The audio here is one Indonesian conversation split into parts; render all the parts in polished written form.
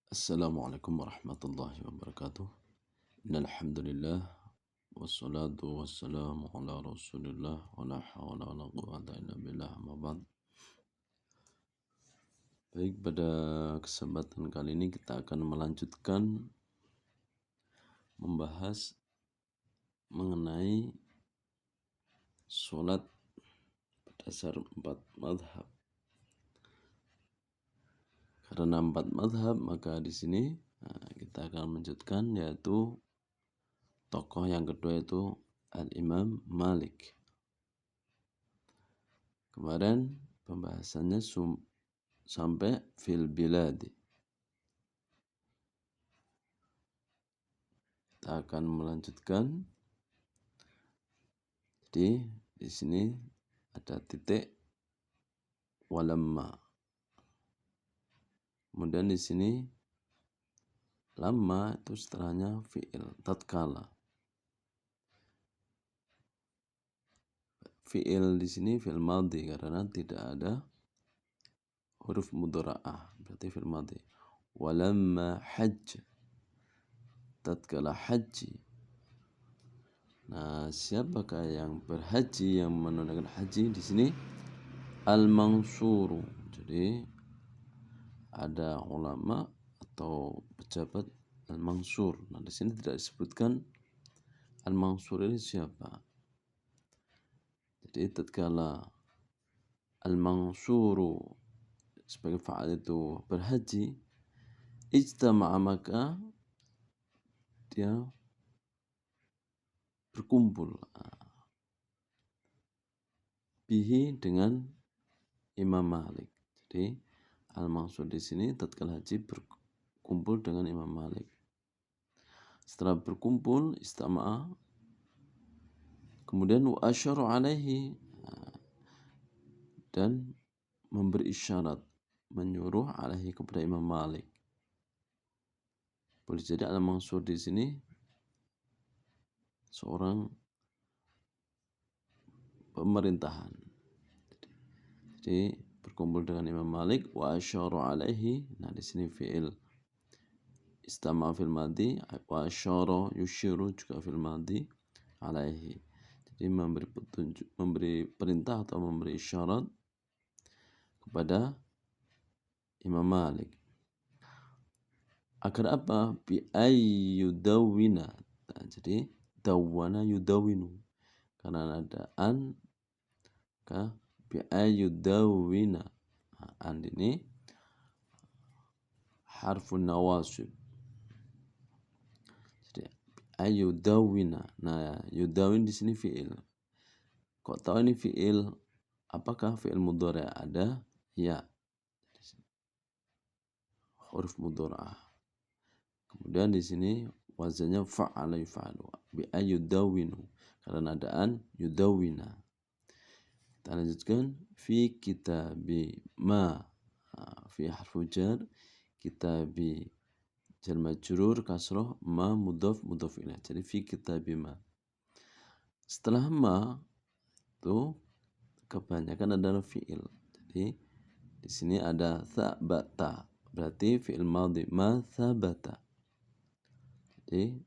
Assalamualaikum warahmatullahi wabarakatuh. Innalhamdulillah wassalatu wassalamu ala Rasulillah wa la haula wa la quwwata illa billah amma ba'd. Baik, pada kesempatan kali ini kita akan melanjutkan membahas mengenai sholat berdasar 4 madhab. Karena 4 madhab, maka di sini kita akan melanjutkan, yaitu tokoh yang kedua itu Al-Imam Malik. Kemarin pembahasannya sampai fil biladi. Kita akan melanjutkan. Jadi di sini ada titik walamma. Kemudian di sini lamma itu setelahnya fi'il tatkala. Fi'il di sini fi'il madhi karena tidak ada huruf mudhara'ah, berarti fi'il madhi. Walamma hajj, tatkala haji. Nah, siapakah yang berhaji, yang menunaikan haji di sini? Al-Mansuru. Jadi ada ulama atau pejabat Al-Mansur. Nah, di sini tidak disebutkan Al-Mansur ini siapa. Jadi tatkala Al-Mansuru sebagai fa'al itu berhaji, ijtama'a, maka dia berkumpul bihi dengan Imam Malik. Jadi Al-Mansur di sini tatkala haji berkumpul dengan Imam Malik. Setelah berkumpul istama'a, kemudian wa asyara alaihi, dan memberi isyarat, menyuruh alaihi kepada Imam Malik. Boleh jadi Al-Mansur di sini seorang pemerintahan. Jadi berkumpul dengan Imam Malik, wa asyara alaihi. Nah, di sini fi'il istama fil madhi, wa asyara yushiru juga fil madhi alaihi. Jadi memberi petunjuk, memberi perintah atau memberi isyarat kepada Imam Malik. Agar apa? Bi ayyudawwina. Nah, jadi dawwana yudawwinu. Karena ada an, maka bi ayyudawwina. Nah, an ini harfun nawasib. Jadi ayyudawwina. Nah, yudawwin di sini fi'il. Kok tahu ini fi'il? Apakah fi'il mudhari'? Ada ya, huruf mudhara'ah. Kemudian di sini wazannya fa'ala yufa'alu bi ayyudawwinu, karena adaan yudawwina. Kita lanjutkan fi kitabi ma, fi harfu jar, kitabi jar majrur kasrah, ma mudhaf mudhaf ilaih. Jadi fi kitabi ma. Setelah ma itu kebanyakan adalah fi'il. Jadi di sini ada thabata, berarti fi'il madhi ma thabata. Jadi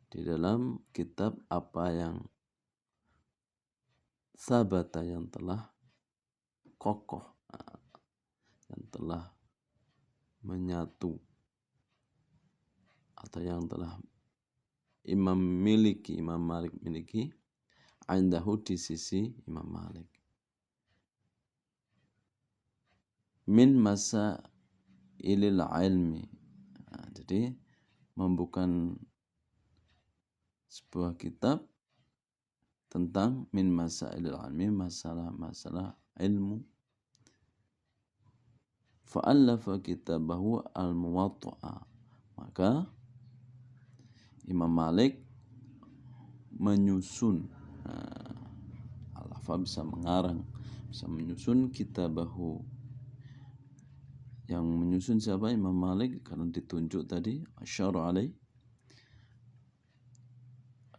di dalam kitab apa yang sabata, yang telah kokoh, yang telah menyatu, atau yang telah Imam Malik miliki, indahu di sisi Imam Malik. Min masa ilil ilmi. Nah, jadi membuka sebuah kitab tentang min masailil ilmi, masalah-masalah ilmu. Fa'allafa kitabahu al-muwatta'a. Maka Imam Malik menyusun, alafa bisa mengarang, bisa menyusun kitabahu. Yang menyusun siapa? Imam Malik, karena ditunjuk tadi asyara alaih.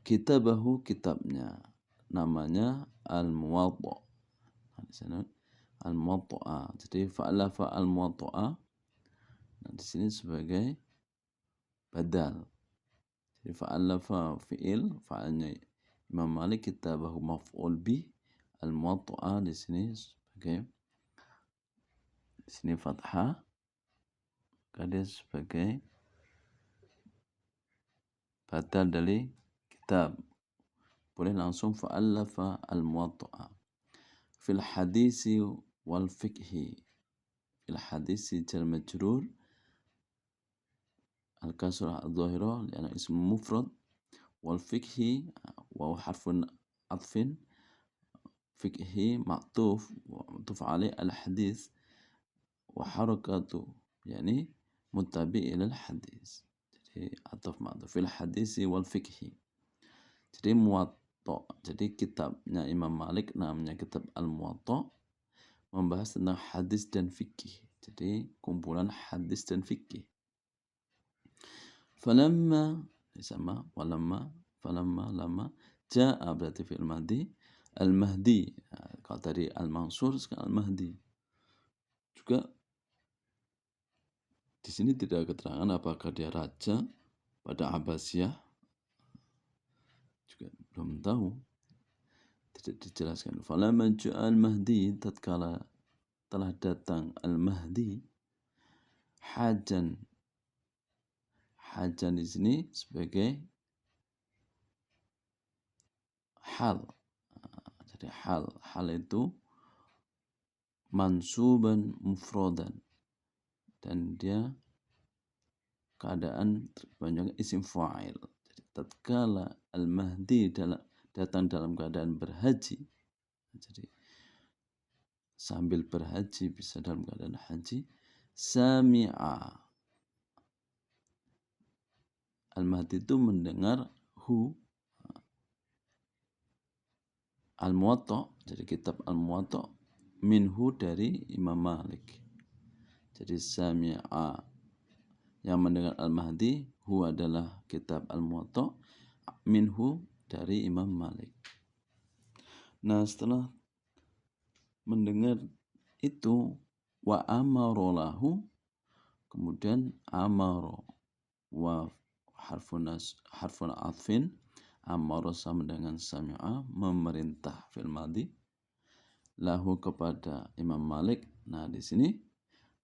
Kitabahu, kitabnya, namanya Al-Muwatta'. Di sana Al-Muwatta'a. Jadi fa'alafa Al-Muwatta'a. Nah, di sini sebagai badal. Jadi fa'alafa fi'il, fa'alnya Imam Malik, kitabahu maf'ul bih, al-muwatta'a di sini sebagai, di sini fathah, maka sebagai badal dari kitab. Boleh langsung fa'alafa al-muwatta'a. Fil hadisi wal fiqhi. Fil hadisi jar majrur al-kasrah al-zahirah li'anna ismu mufrad, wal fiqhi wa harfun atfin, fiqhi ma'tuf wa ma'tuf alaih al-hadis wa harakatu yani muttabi ila al-hadis. Jadi ataf ma'tuf fil hadisi wal fiqhi. Jadi Muwatta, jadi kitabnya Imam Malik namanya kitab Al-Muwatta, membahas tentang hadis dan fikih. Jadi kumpulan hadis dan fikih. Falamma sama walamma, falamma lama jaa berarti fi'il madhi, al-mahdi. Nah, kalau tadi al-mansur sekarang al-mahdi. Juga di sini tidak keterangan apakah dia raja pada Abbasiyah, juga belum tahu, tidak dijelaskan. Falamma jaa al-mahdi, tatkala telah datang al-mahdi, hajan di sini sebagai hal. Jadi hal itu mansuban mufradan, dan dia keadaan banyak isim fa'il. Jadi tatkala al-mahdi datang dalam keadaan berhaji, jadi sambil berhaji bisa dalam keadaan haji, sami'a, al-mahdi itu mendengar al-Muwatta, jadi kitab al-Muwatta, minhu dari Imam Malik. Jadi sami'a, yang mendengar al-mahdi, hu adalah kitab al-Muwatta, minhu dari Imam Malik. Nah, setelah mendengar itu, wa amara lahu, kemudian amara wa harfun atfin, amara sama dengan sami'a, memerintah fil madhi, lahu kepada Imam Malik. Nah, di sini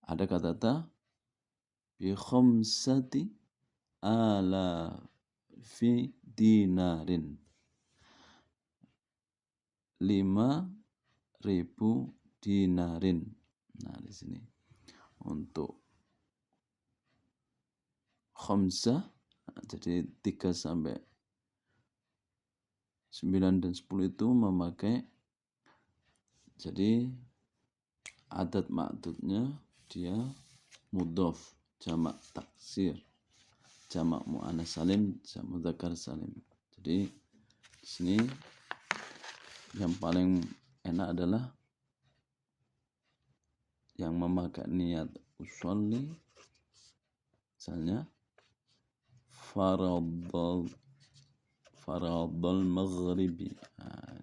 ada kata bi khamsati alafi dinarin, 5.000 dinarin. Nah, di sini untuk khamsah, jadi 3 sampai 9 dan 10 itu memakai, jadi adat ma'dudnya dia mudhof, jamak taksir, jamak muannas salim, jamak mudzakar salim. Jadi di sini yang paling enak adalah yang memakai niat usolli, misalnya faradul maghribi. Nah,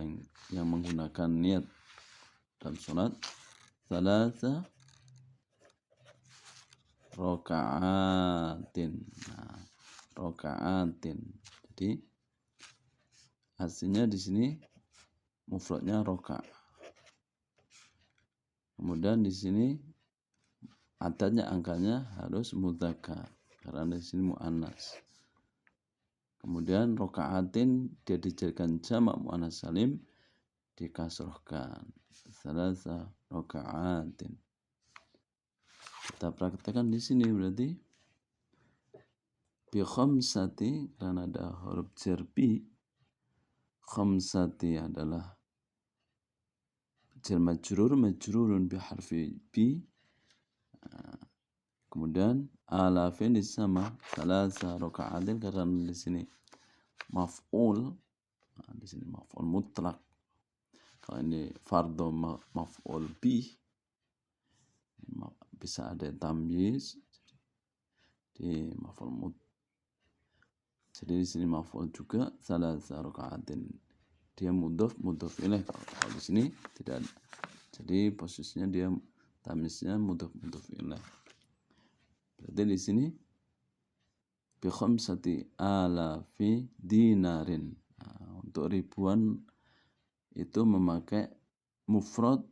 ini yang menggunakan niat dalam sholat, thalatha raka'atin. Nah, raka'atin. Jadi hasilnya di sini mufradnya raka'. Kemudian di sini adanya angkanya harus mudzakkar karena di sini muannas. Kemudian raka'atin dia dijadikan jamak muannas salim, dikasrohkan. Thalatha raka'atin. Kita praktekkan di sini berarti bi khamsati, karena ada huruf jar bi. Khamsati adalah jar majrurun bi harfi bi. Kemudian alafin di sama thalatha raka'atin karena di sini maf'ul. Nah, di sini maf'ul mutlak. Kalau ini fardhu maf'ul bi, bisa ada tamyiz di maf'ul jadi di sini maf'ul juga thalatha raka'atin, dia mudhof ilaih. Kalau di sini tidak ada. Jadi posisinya dia Tamisnya mudhaf ilaih. Berarti di sini bi khamsati alafi dinarin. Nah, untuk ribuan itu memakai mufrad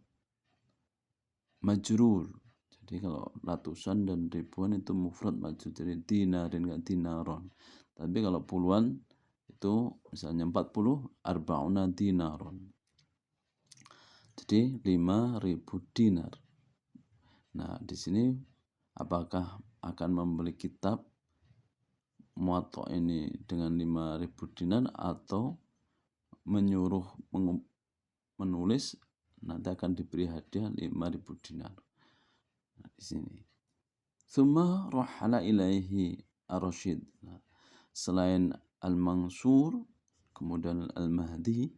majrur. Jadi kalau ratusan dan ribuan itu mufrad majrur, jadi dinarin enggak dinaron. Tapi kalau puluhan itu misalnya 40 arba'una dinaron. Jadi 5.000 dinar. Nah, di sini apakah akan membeli kitab Muwatta ini dengan 5.000 dinar atau menyuruh menulis, nanti akan diberi hadiah 5.000 dinar. Nah, di sini. Tsumma rahala ilaihi ar-Rasyid. Nah, selain Al-Mansur, kemudian Al-Mahdi,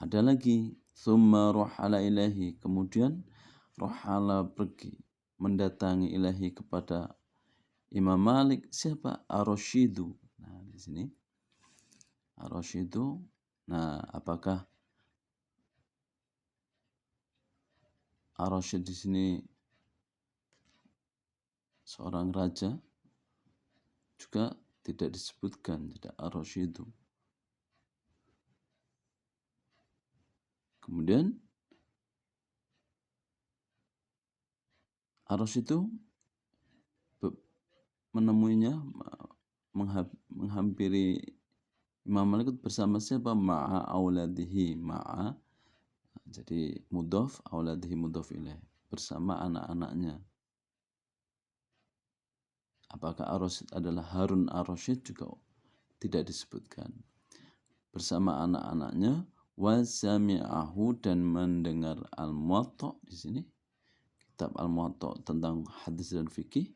ada lagi tsumma rahala ilaihi, kemudian rahala pergi mendatangi ilahi kepada Imam Malik, siapa? Ar-Rasyidu. Nah, di sini Ar-Rasyidu. Nah, apakah Ar-Rasyid di sini seorang raja? Juga tidak disebutkan, tidak Ar-Rasyidu. Kemudian Ar-Rasyidu menemuinya, menghampiri Imam Malik bersama siapa? Ma'a auladihi. Ma'a, jadi mudhaf, auladihi mudhaf ilaih, bersama anak-anaknya. Apakah Ar-Rasyid adalah Harun Ar-Rasyid? Juga tidak disebutkan. Bersama anak-anaknya, wa sami'ahu, dan mendengar Al-Muwatta di sini, kitab Al-Muwatta tentang hadis dan fikih,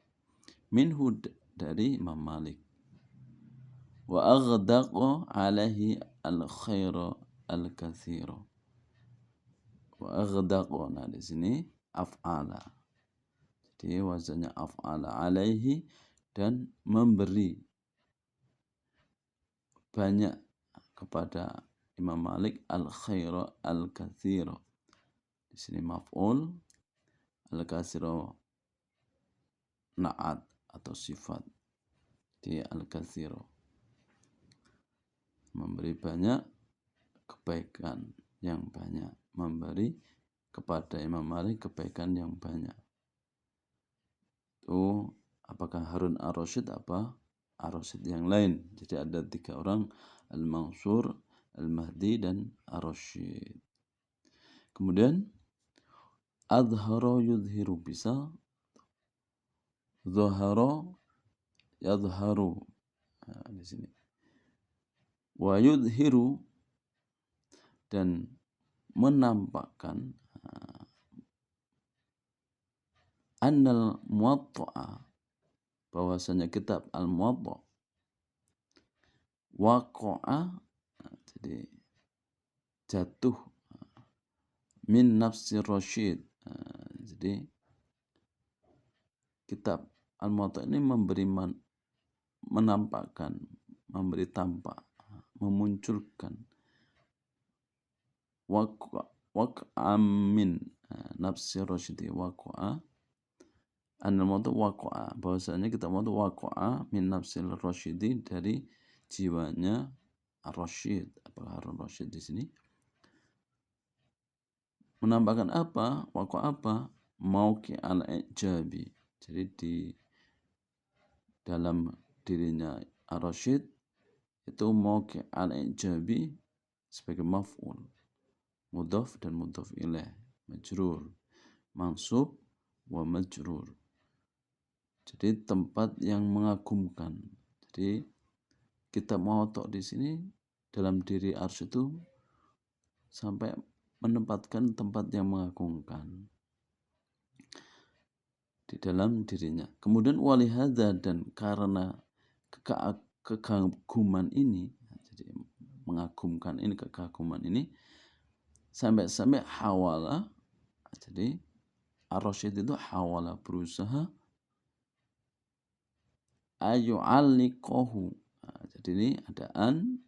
minhu, dari Imam Malik. Wa aghdaqa alaihi al-khaira al-katsira. Wa aghdaqa, nah di sini af'ala. Jadi wazannya af'ala, alaihi, dan memberi banyak kepada Imam Malik al-khaira al-katsira. Di sini maf'ul, al-katsira na'at atau sifat. Di al-katsira, memberi banyak kebaikan yang banyak, memberi kepada Imam Malik kebaikan yang banyak. Itu apakah Harun Ar-Rasyid apa Ar-Rasyid yang lain? Jadi ada 3 orang, Al-Mansur, Al-Mahdi, dan Ar-Rasyid. Kemudian adhara yudhiru, bisa zahara yadharu. Nah, di sini wa yudhiru, dan menampakkan annal muwatta'a, bahwasanya kitab Al-Muwatta waqa'a, jadi jatuh, min nafsi Rasyid. Jadi kitab Al-Muwatta ini menampakkan, memberi tampak, memunculkan waq'a min nafsi Rasyid. Waqa'a an-Muwatta waqa'a, bahwasanya kitab Muwatta waqa'a min nafsi Rasyid, dari jiwanya Ar-Rasyid. Apakah Harun Rasyid di sini menampakkan apa? Waqa'a apa? Mauqi al-ijabi. Jadi di dalam dirinya Ar-Rasyid itu mauqi al-ijabi sebagai maf'ul, mudhaf dan mudhaf ilaih, majrur, mansub wa majrur. Jadi tempat yang mengagumkan. Jadi kitab Muwatta di sini dalam diri Ar-Rasyid itu sampai menempatkan tempat yang mengagumkan di dalam dirinya. Kemudian walihada, dan karena kekaguman ini, jadi mengagumkan ini, kekaguman ini, sampai hawala, jadi Ar-Rasyid itu hawala, berusaha ayu'alliqahu. Nah, jadi ini ada an,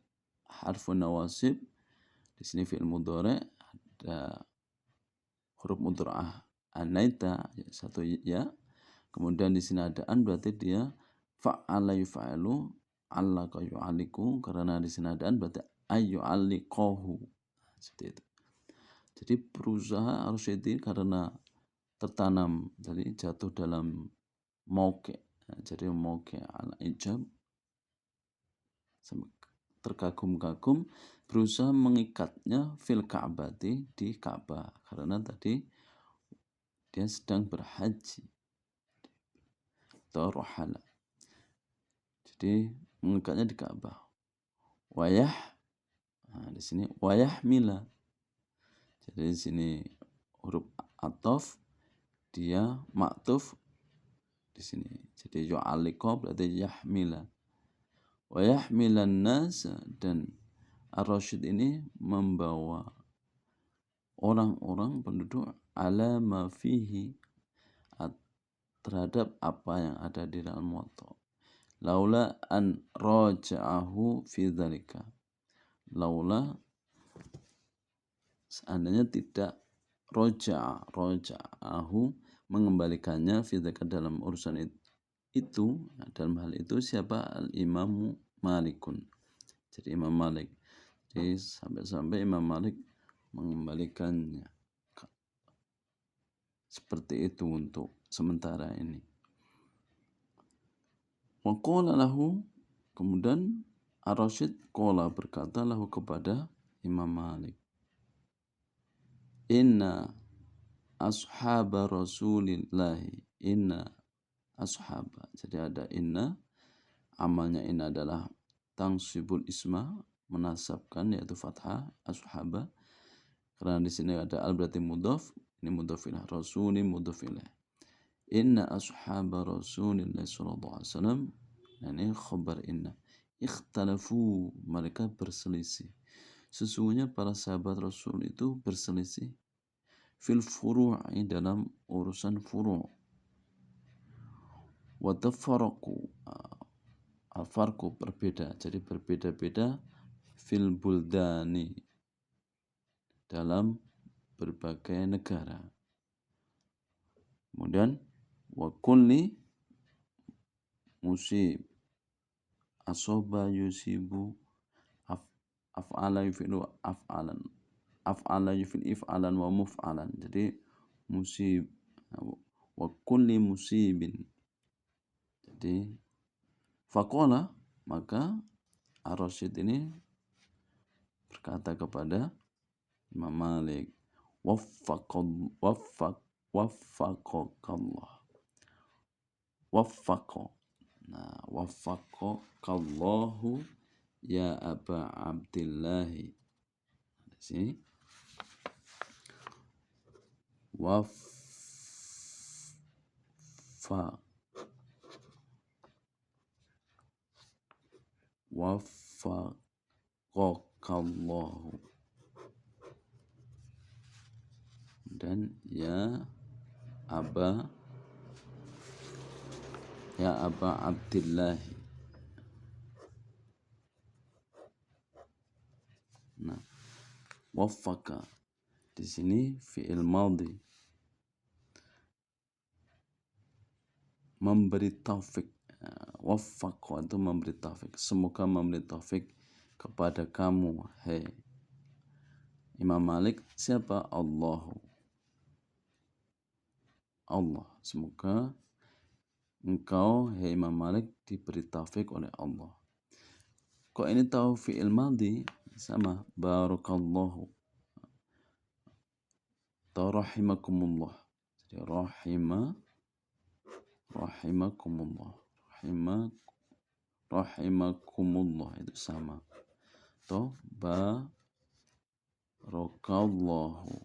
harfun nawasib, di sini fi'il mudhari, ada huruf mudhra'ah anaita satu ya, kemudian di sini ada an berarti dia fa'ala yufa'alu, allaka yu'alliku, karena di sini ada an berarti ayyu'alliqahu. Seperti itu. Jadi berusaha Ar-Rasyidi karena tertanam, jadi jatuh dalam mauqi', jadi mauqi' al-ijab, terkagum-kagum, berusaha mengikatnya fil Ka'bati, di Ka'bah, karena tadi dia sedang berhaji atau rohala. Jadi mengikatnya di Ka'bah. Wayah, nah di sini wayah mila. Jadi di sini huruf ataf, dia maktuf di sini. Jadi yu'alliqa berarti yahmila. Wa yahmilan nas, dan Ar-Rasyid ini membawa orang-orang penduduk ala ma fihi, terhadap apa yang ada di dalam Muwatta. Laula an raja'ahu fi dzalika. Laula seandainya tidak raja'ahu mengembalikannya fi dzalika dalam urusan itu, dalam hal itu siapa? Al-Imamu Malikun. Jadi Imam Malik. Jadi sampai Imam Malik mengembalikannya seperti itu untuk sementara ini. Wa qala lahu, kemudian Ar-Rasyid qala berkata lahu kepada Imam Malik, inna ashaba Rasulillahi, inna ashaba. Jadi ada inna, amalnya inna adalah tangsibul isma, menasabkan yaitu fathah ashaba. Karena di sini ada al berarti mudhaf, ini mudhaf ilaih, rasuli mudhaf ilaih. Inna ashaba Rasulillahi sallallahu alaihi wasallam, ini khabar inna. Ikhtalafu, mereka berselisih. Sesungguhnya para sahabat Rasul itu berselisih fil furu'i, dalam urusan furu'. Wa tafarraqu, al-farqu berbeda, jadi berbeda-beda fil buldani, dalam berbagai negara. Kemudian wa kulli musib, asoba yusibu, af'ala yufilu af'alan, af'ala yufil if'alan wa muf'alan. Jadi musib, wa kulli musibin. Jadi faqala, maka Ar-Rasyid ini berkata kepada Imam Malik, waffaqakallah. Nah, waffaqakallahu ya Aba Abdillahi. Di sini waffaqakallahu, dan ya Aba Abdillahi. Nah, waffaqa di sini fi'il madhi, memberi taufik. Waffaqa itu memberi taufik. Semoga memberi taufik kepada kamu, hei Imam Malik. Siapa? Allah. Semoga engkau, hei Imam Malik, diberi taufik oleh Allah. Kok ini tahu fi'il madhi? Sama, barakallahu atau rahimakumullah. Jadi rahimakumullah itu sama. Atau barakallahu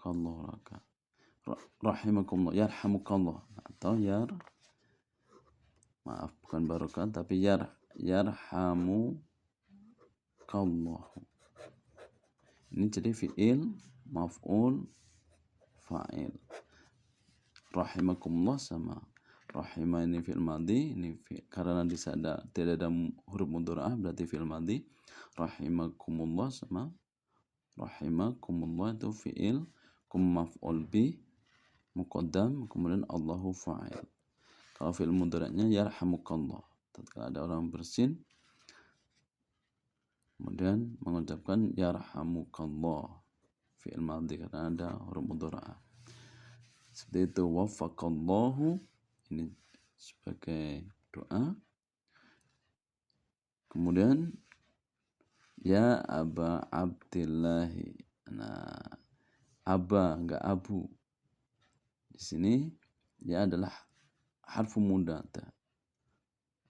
laka, rahimakumullah, yarhamukallah, atau maaf, bukan barokah tapi yarhamukallah. Ini jadi fi'il maf'ul fa'il. Rahimakumullah sama. Rahimah ini fi'il madhi, ini karena di sana tidak ada huruf mudhari'ah berarti fi'il madhi. Rahimakumullah sama Rahimakumullah itu fi'il, kum maf'ul bi muqaddam, kemudian Allahu fa'il. Kalau fi'il mudhari'nya yarhamukallah. Tatkala ada orang bersin kemudian mengucapkan yarhamukallah. Fi'il madhi karena ada huruf mudhara'ah. Seperti itu, waffaqallahu ini sebagai doa. Kemudian ya Aba Abdillahi. Nah, Aba enggak Abu. Di sini ya adalah harfu munada.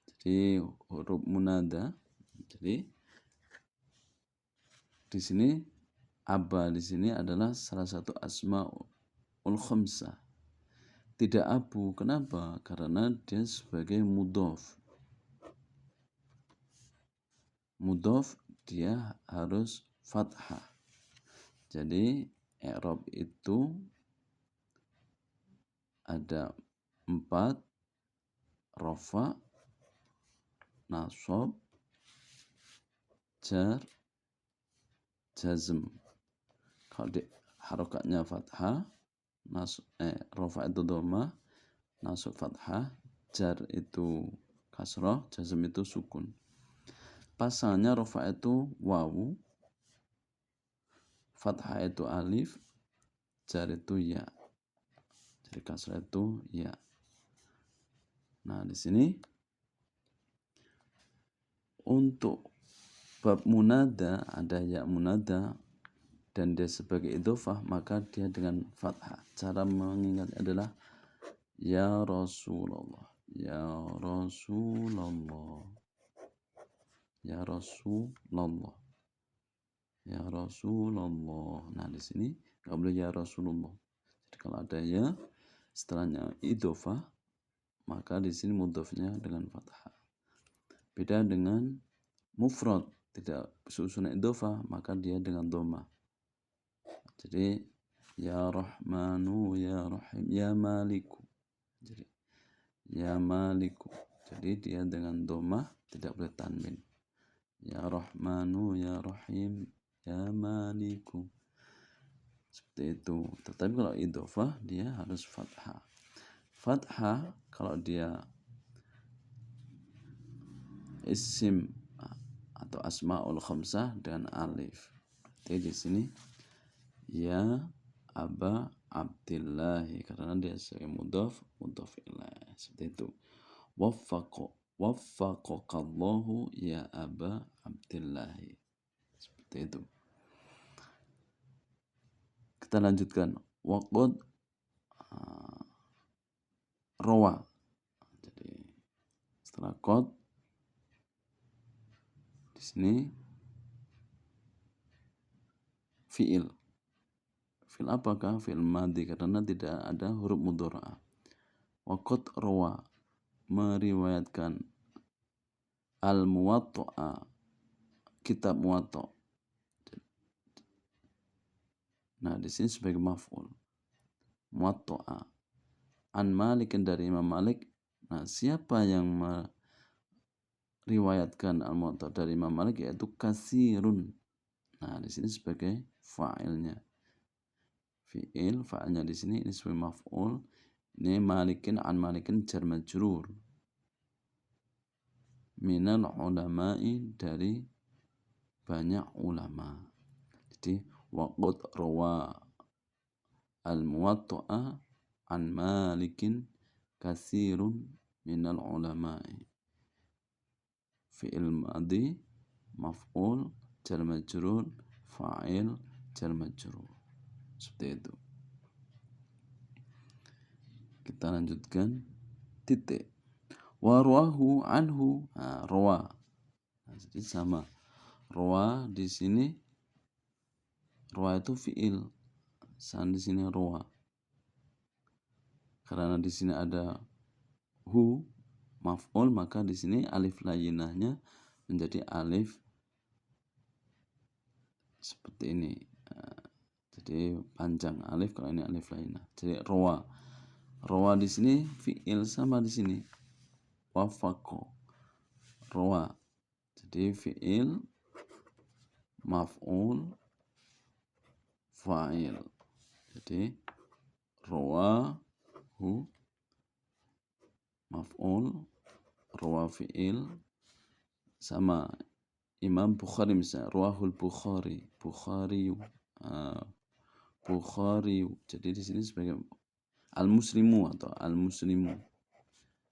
Jadi huruf munada. Jadi di sini Aba di sini adalah salah satu asmaul khamsah. Tidak Abu. Kenapa? Karena dia sebagai mudhof. Mudhof dia harus fathah. Jadi i'rab itu ada 4, rafa, nasab, jar, jazm. Kalau di harokatnya fathah, rafa itu dhamma, nasab fathah, jar itu kasrah, jazm itu sukun. Pasalnya rafa itu wawu, fathah itu alif, jar itu ya. Jadi kasrah itu ya. Nah, di sini untuk bab munada ada ya munada dan dia sebagai idhofah maka dia dengan fathah. Cara mengingatnya adalah ya Rasulullah, ya Rasulullah, ya Rasulullah, ya Rasulullah. Nah, di sini enggak boleh ya Rasulullah. Jadi kalau ada ya setelahnya idhofah maka di sini mudhofnya dengan fathah. Beda dengan mufrad, tidak susunan idhofah maka dia dengan dhamma. Jadi ya Rahmanu ya Rahim ya Maliku. Jadi ya Maliku. Jadi dia dengan dhamma, tidak boleh tanwin. Ya Rahmanu ya Rahim ya Maliku. Seperti itu. Tetapi kalau idhofah dia harus fathah. Fathah kalau dia isim atau asmaul khamsah dan alif. Jadi di sini ya Aba Abdillahi karena dia sebagai mudhaf ilaih. Seperti itu. Waffaqakallahu ya Aba Abdillahi. Seperti itu. Kita lanjutkan. Waqad rawa. Jadi setelah qad di sini fi'il. Fi'il apakah? Fi'il madhi karena tidak ada huruf mudhara'ah. Waqad rawa meriwayatkan al-muwatta'a kitab muwatta'. Nah, di sini sebagai maf'ul. Muwatta'a an Malikin dari Imam Malik. Nah, siapa yang meriwayatkan al-muwatta' dari Imam Malik yaitu katsirun. Nah, di sini sebagai fa'ilnya. Fi'il fa'ilnya di sini ini sebagai maf'ul. Ini Malikin an Malikin jar majrur. Minal ulama'i dari banyak ulama. Jadi waqad rawa al-muwatta'a an Malikin katsirun minal ulama'i. Fi'il madhi maf'ul jar majrur fa'il jar majrur. Seperti itu. Kita lanjutkan titik. Wa rawahu anhu. Nah, rawa. Nah, jadi sama. Rawa di sini rawa itu fi'il. San di sini rawa. Karena di sini ada hu maf'ul maka di sini alif layyinahnya menjadi alif seperti ini. Jadi panjang alif kalau ini alif layyinah. Jadi rawa. Rawa di sini fi'il sama di sini. Wafaqa. Rawa. Jadi fi'il maf'ul fa'il. Jadi rawahu maf'ul, rawa fi'il, sama Imam Bukhari misalnya rawahul Bukhari, Bukhari. Jadi di sini sebagai al-muslimu atau al-muslimu.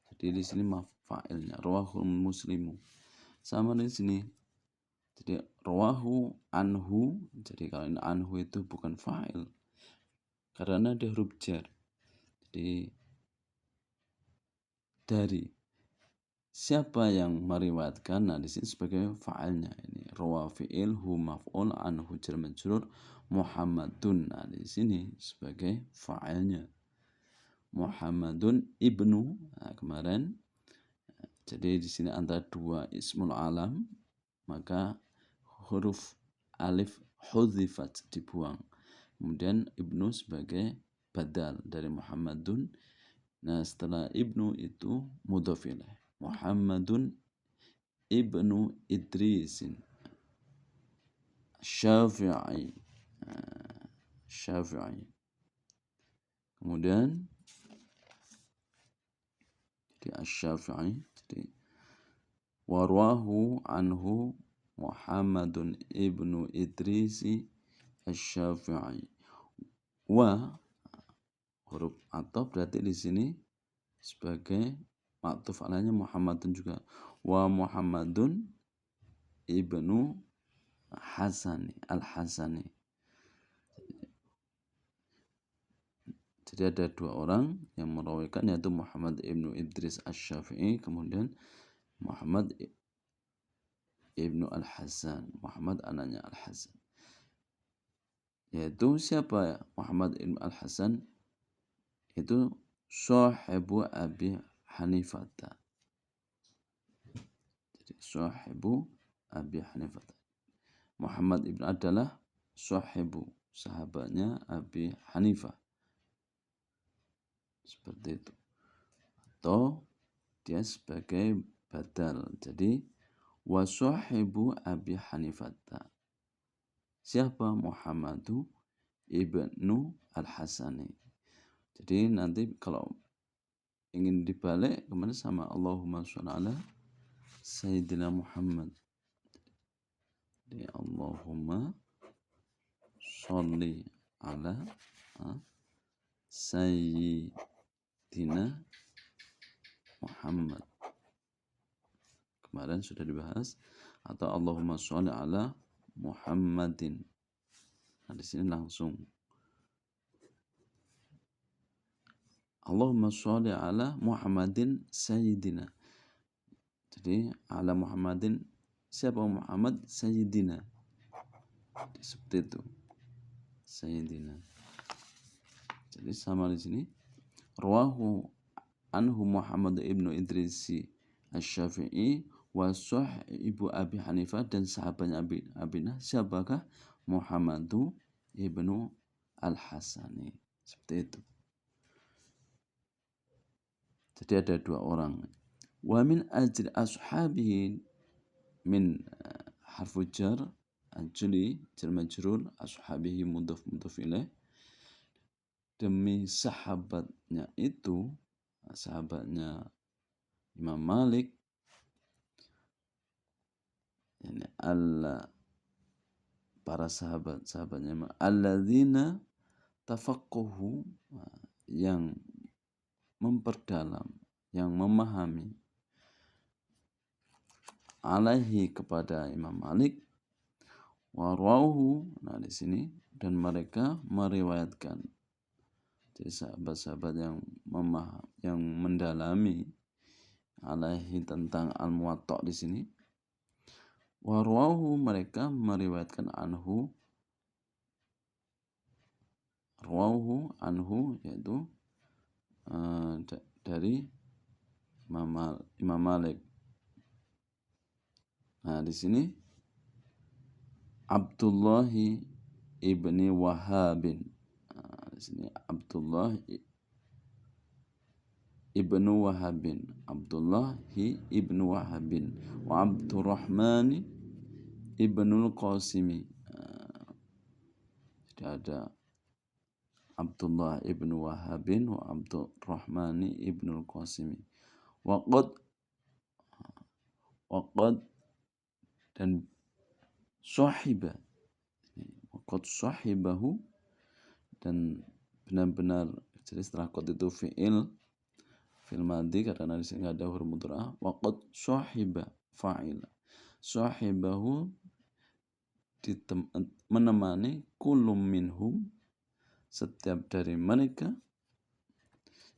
Jadi di sini fa'ilnya rawahul muslimu. Sama di sini. Jadi rawahu anhu. Jadi kalau ini anhu itu bukan fa'il karena ada huruf jar. Jadi dari siapa yang meriwayatkan, nah di sini sebagai fa'ilnya ini rawa fi'il hu maf'ul anhu jar majrur Muhammadun. Nah di sini sebagai fa'ilnya Muhammadun ibnu. Nah, kemarin jadi di sini antara dua ismul alam maka huruf alif hudzifat dibuang. Kemudian ibnu sebagai badal dari Muhammadun. Nah, setelah ibnu itu mudhof ilaih. Muhammadun ibnu Idrisin Syafi'i. Syafi'i. Kemudian jadi Asy-Syafi'i. Jadi warwahu anhu Muhammadun ibnu Idrisi Asy-Syafi'i. Wa huruf ataf berarti di sini sebagai maktuf alainya Muhammadun juga. Wa Muhammadun ibnu Hasani al-Hasani. Jadi ada dua orang yang merawikan yaitu Muhammad ibnu Idris Asy-Syafi'i, kemudian Muhammad ibnu Al-Hasan, Muhammad anaknya Al-Hasan. Yaitu siapa Muhammad ibnu Al-Hasan? Itu sahibu Abi Hanifata. Jadi sahibu Abi Hanifata. Muhammad ibnu adalah sahibu, sahabatnya Abi Hanifah. Seperti itu. Atau dia sebagai badal. Jadi wa sahibu Abi Hanifata. Siapa? Muhammadu ibnu Al-Hasani. Jadi nanti kalau ingin dibalik kemana sama Allahumma sholli ala Sayyidina Muhammad. Jadi Allahumma sholli ala Sayyidina Muhammad. Kemarin sudah dibahas. Atau Allahumma sholli ala Muhammadin. Nah, di sini langsung Allahumma sholli ala Muhammadin Sayyidina. Jadi ala Muhammadin, siapa Muhammad? Sayyidina. Seperti itu. Sayyidina. Jadi sama di sini. Rawahu anhu Muhammad ibnu Idrisi Asy-Syafi'i wa sahibu Abi Hanifah, dan sahabatnya Abinah siapakah? Muhammadu ibnu Al-Hasani. Seperti itu. Jadi ada dua orang. Wa min ajri ashabihi min harfu jar ajli jar majrur ashabihi mudhaf ilaih. Demi sahabatnya itu, sahabatnya Imam Malik, yani para sahabatnya alladzina tafaqquhu, yang memperdalam, yang memahami alaihi kepada Imam Malik, warwahu, nah di sini, dan mereka meriwayatkan. Jadi sahabat-sahabat yang mendalami alaihi tentang al-Muwatta di sini. Warwahu, mereka meriwayatkan anhu, rawahu anhu yaitu dari Imam Malik. Nah, di sini Abdullah ibni Wahhabin. Nah, di sini Abdullah ibnu Wahhabin. Abdullah ibnu Wahhabin wa Abdurrahman ibnu Qasimi. Jadi ada Abdullah ibnu Wahabin wa Abdurrahmani ibnu Qasimi. Waqad dan sahiba. Waqad sahibahu, dan benar-benar, jadi setelah qad itu fi'il madhi karena di sini ada huruf mudhara'ah. Waqad sahiba fa'il. Sahibahu menemani, kullum minhum setiap dari mereka,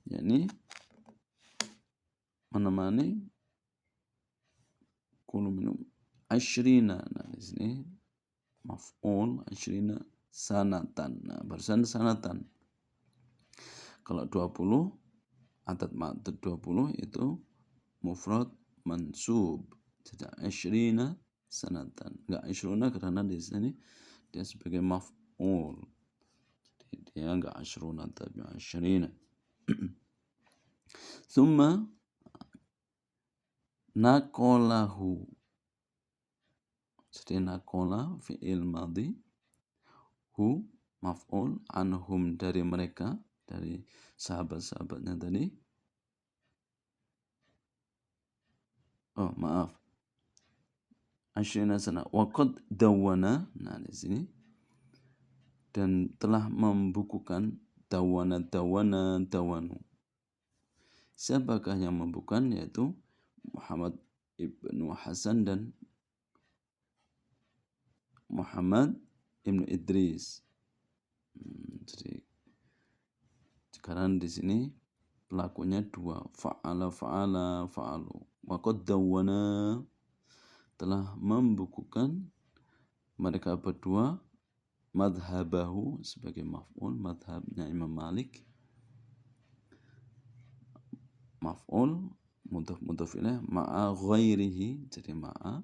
yakni menemani kullum minhum asyrina. Nah di sini maf'ul asyrina sanatan. Nah barusan sanatan. Kalau 20 adat ma'dud 20 itu mufrad mansub. Jadi asyrina sanatan. Enggak asyruna karena di sini dia sebagai maf'ul. Jadi dia enggak asyruna tapi asyrina. Tsumma naqalahu. Jadi naqala fi'il madhi, hu maf'ul, anhum dari mereka, dari sahabat-sahabatnya tadi. Oh, maaf. Asyrina sana. Waqad dawwana. Nah, di sini. Dan telah membukukan dawwana, dawanu. Siapakah yang membukukan? Yaitu Muhammad ibnu Hasan dan Muhammad ibnu Idris. Jadi sekarang di sini pelakunya dua, fa'alu. Waqad dawwana, telah membukukan mereka berdua, madhabahu sebagai maf'ul, madhabnya Imam Malik, maf'ul mudhaf ilaih, ma'a ghairihi, jadi ma'a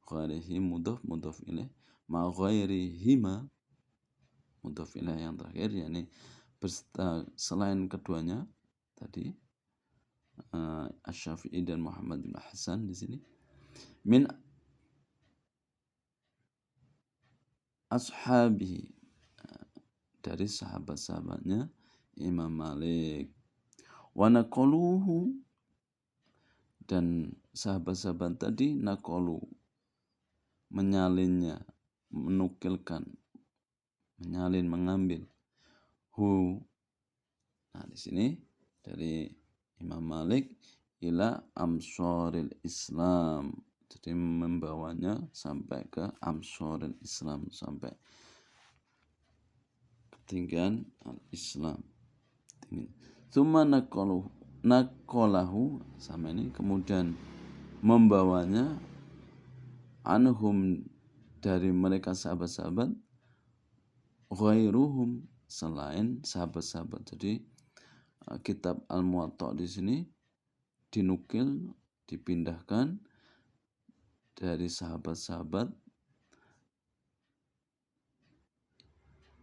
ghairihi mudhaf ilaih, ma'a ghairihima mudhaf ilaih yang terakhir, yakni selain keduanya tadi, Asy-Syafi'i dan Muhammad bin Hasan di sini, min ashabihi, dari sahabat-sahabatnya Imam Malik. Wa naqaluhu, dan sahabat-sahabat tadi naqalu, menyalinnya, menukilkan, mengambil, hu. Nah, di sini dari Imam Malik ila amsharil Islam. Jadi membawanya sampai ke amsharil Islam, sampai ketinggian al-Islam. Tsumma naqalahu, sama ini, kemudian membawanya, anhum dari mereka sahabat-sahabat, ghairuhum selain sahabat-sahabat. Jadi kitab Al-Muwatta di sini dinukil, dipindahkan dari sahabat-sahabat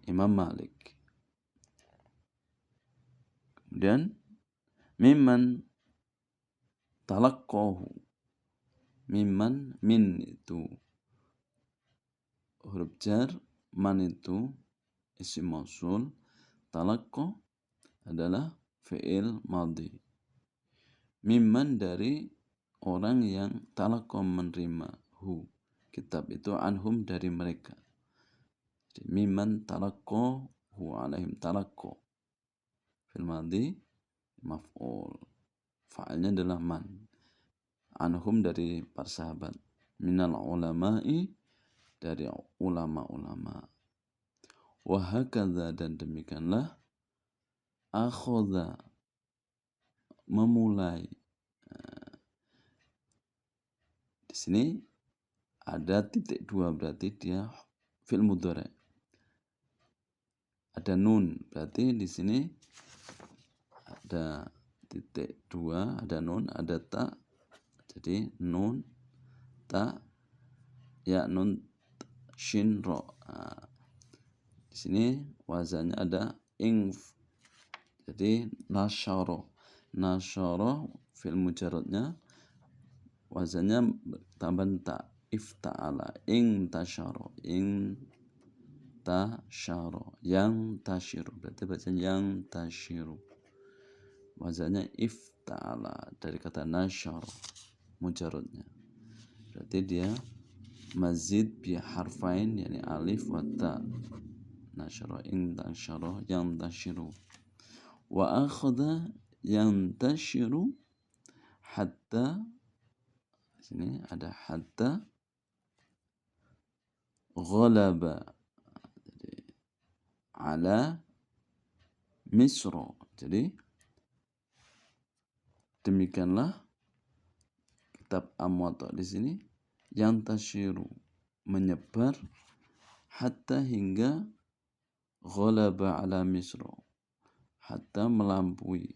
Imam Malik. Kemudian mimman talaqqahu. Mimman, min itu huruf jar, man itu isim mausul, talaqqa adalah fi'il madhi. Mimman dari orang yang talaqqa menerima, hu kitab itu, anhum dari mereka. Jadi mimman talaqqahu alaihim, talaqqa fil madhi maf'ul, fa'ilnya adalah man, anhum dari para sahabat, minal ulama'i dari ulama-ulama. Wa hakadza, dan demikianlah, akhadha memulai. Di sini ada titik dua, berarti dia fi'il mudhari'. Ada nun, berarti di sini ada titik dua, ada nun, ada ta. Jadi nun, ta, ya, nun, shin, ro. Nah, di sini wazannya ada ingf. Jadi nasyara fi'il mujarradnya wazannya tambahan ta, ifta'ala, ing tasyara, ing tasyara, yang tasyiru, berarti bacanya yang tasyiru. Wazannya ifta'ala dari kata nasyar, mujarradnya. Berarti dia mazid bi harfain yani alif wa ta. Nasyara in tasyara yang tasyiru. Wa akhadha yang tasyiru hatta, sini ada hatta ghalaba ala Misra. Jadi demikianlah kitab Am-Muwatta di sini yang tasyiru, menyebar, hatta hingga ghalaba ala Misra, hatta melampaui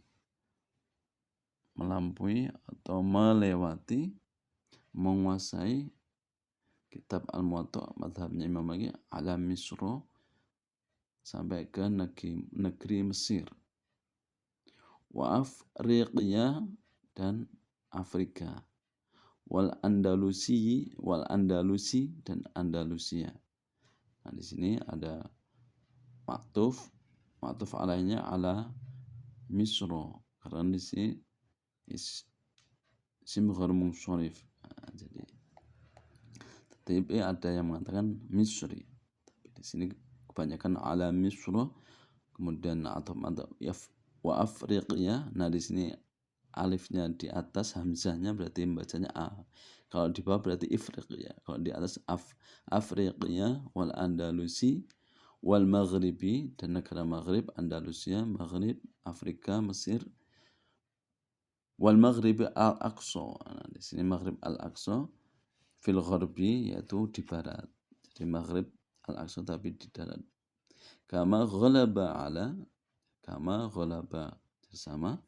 atau melewati, menguasai kitab Al-Muwatta mazhabnya Imam Malik ala Misra, sampai ke negeri Mesir, wa Afriqiya dan Afrika, wal Andalusi dan Andalusia. Nah, di sini ada maktuf alainya ala Misra, karena di sini isim ghair munsharif. Nah, jadi tapi ada yang mengatakan Misri. Tapi di sini kebanyakan ala Misra, kemudian atau wa Afriqiya. Nah, di sini alifnya di atas, hamzahnya berarti bacanya a. Kalau di bawah berarti Ifriqiya. Kalau di atas Afriqiya wal Andalusi wal Maghribi, dan negara Maghrib, Andalusia, Maghrib, Afrika, Mesir, wal Maghribi al-Aqsa. Nah, di sini Maghrib al-Aqsa fil gharbi, yaitu di barat. Jadi Maghrib al-Aqsa tapi di darat. Kama ghalaba sama.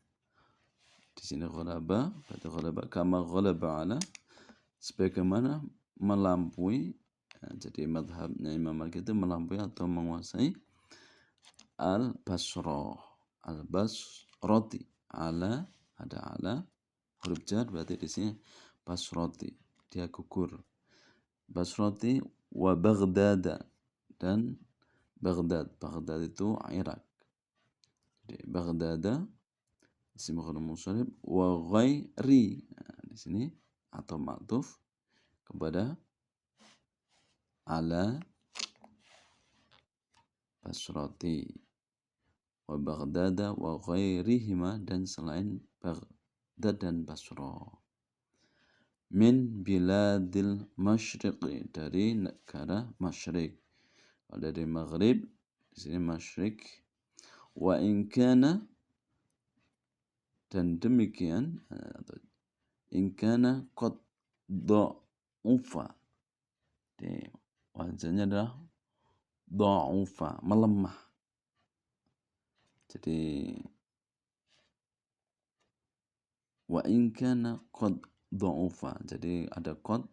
Di sini ghalaba, berarti ghalaba kama ghalaba ala, sebagaimana melampaui. Jadi mazhabnya Imam Malik itu melampaui atau menguasai al-Basrati. Ala, ada ala huruf jar, berarti di sini Basrati, dia gugur. Basrati wa Baghdad, dan Baghdad itu Irak. Jadi Baghdad isim ghair munsharif wa ghairi. Nah, di sini atau ma'tuf kepada ala Basrati wa Baghdad wa ghairihima, dan selain Baghdad dan Basra. Min biladil masyriqi, dari negara masyrik. Dari Maghrib, di sini masyrik. Wa in kana, dan demikian, atau in kana qad dha'ufa. Wazannya adalah dha'ufa, melemah. Jadi wa in kana qad dha'ufa, jadi ada qad,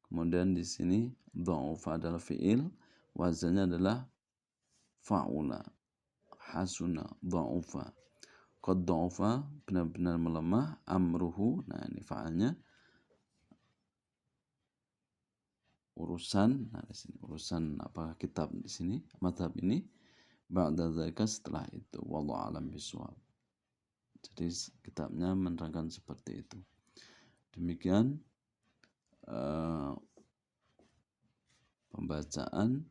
kemudian di sini dha'ufa adalah fi'il, wazannya adalah fa'ula, hasuna, dha'ufa. Qad dha'ufa, benar-benar melemah, amruhu, nah ini fa'alnya, urusan. Nah, di sini urusan apa kitab di sini, mazhab ini, ba'da dzalika, setelah itu, wallahu alam bisawab. Jadi kitabnya menerangkan seperti itu. Demikian pembacaan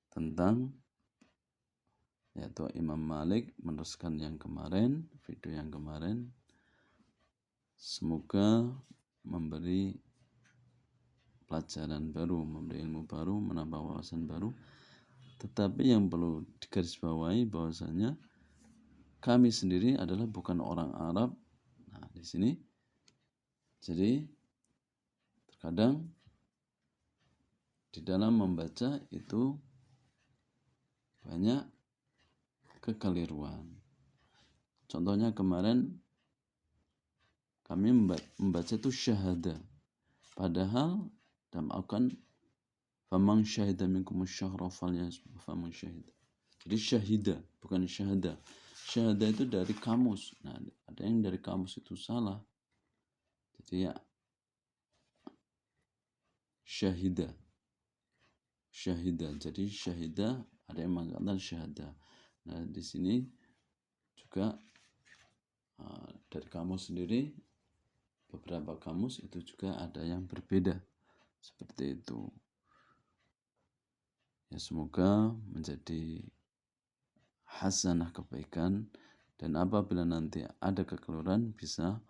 tentang, yaitu Imam Malik meneruskan yang kemarin, video yang kemarin. Semoga memberi pelajaran baru, memberi ilmu baru, menambah wawasan baru. Tetapi yang perlu digarisbawahi bahwasanya kami sendiri adalah bukan orang Arab. Nah, di sini jadi terkadang di dalam membaca itu banyak kekeliruan. Contohnya kemarin kami membaca itu syahada, padahal dalam akan faman syahida minkum asy-syahra falyasum, faman syahida. Jadi syahida bukan syahada. Syahada itu dari kamus. Nah, ada yang dari kamus itu salah. Jadi ya syahida. syahida. Jadi syahida ada yang mengatakan syahada. Nah, di sini juga dari kamus sendiri, beberapa kamus itu juga ada yang berbeda seperti itu. Ya, semoga menjadi hasanah kebaikan, dan apabila nanti ada kekeliruan bisa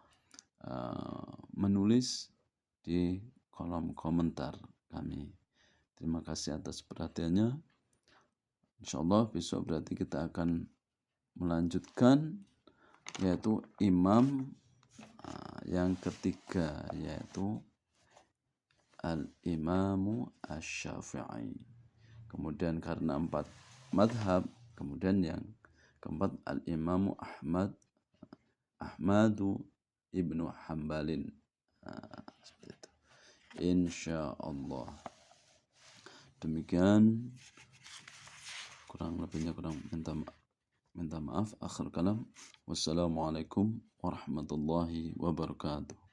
menulis di kolom komentar kami. Terima kasih atas perhatiannya. Insyaallah besok berarti kita akan melanjutkan yaitu imam yang ketiga, yaitu Al-Imamu Asy-Syafi'i. Kemudian karena 4 madhab, kemudian yang keempat Al-Imamu Ahmadu Ibnu Hambalin. Seperti itu. Insyaallah. Demikian, kurang lebihnya minta maaf. Akhir kalam. Wassalamualaikum warahmatullahi wabarakatuh.